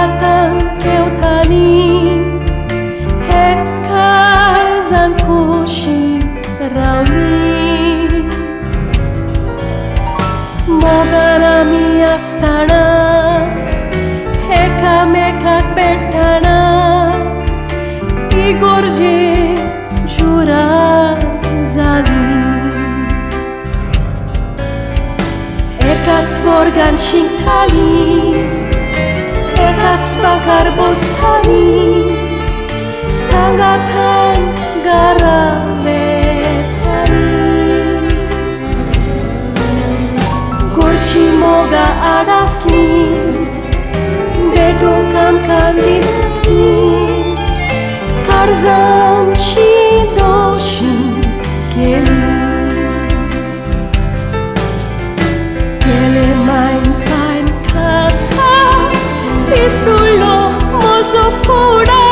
Sangatan keutani Hekazan kushi rauni Mogarami astana Heka mekak betana Igorje jura zali Ekats borgan shinkali Ekats bakar bostani Sangatan gara betani Gorchi moga adasli Beton kam kandidasli Karzam și doși keli Ele mai pain casa Pisulo mozo fura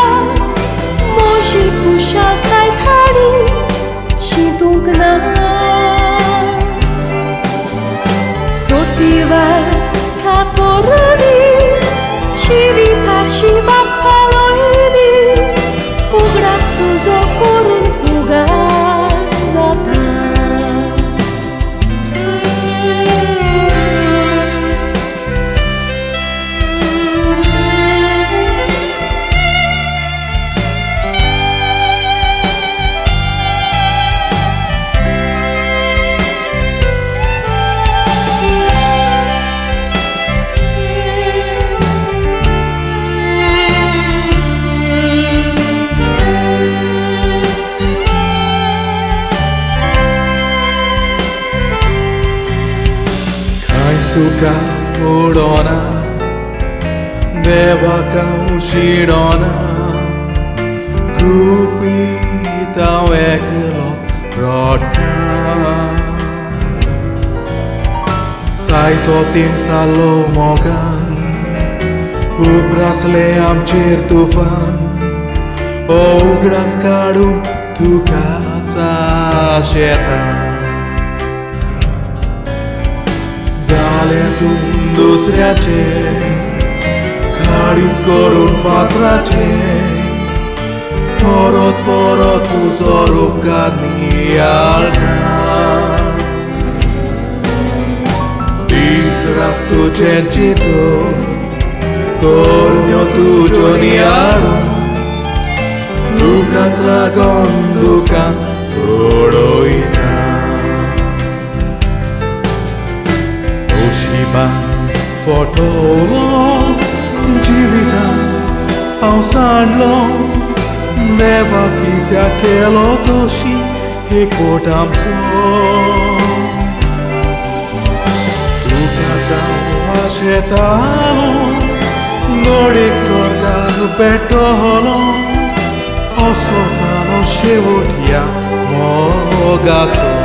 Moji pusha kai thari Și dunkna Sotival katorani Chivi pachiva paloini Ugras tuzo korun fuga zata Tuka udona Deva kaushidona Kupita ekelot rota Saito tim salomogan Ugras leam cer tufan O ugras kadun tukaca shetan Zaletun दुसऱ्याचे खाडीच करून फातराचे परत परत तुजो उपकार नियाळटा दीस रात तुजें चिंतून करण्यो तुज्यो नियाळून तुकाच लागोन दुकान पडोयता Fotolo jivita haun sandlo Neva kitia kelo doshi ekotam tso Tukata ashetalo Nodik sorgar betolo Osozalo shevotia mogato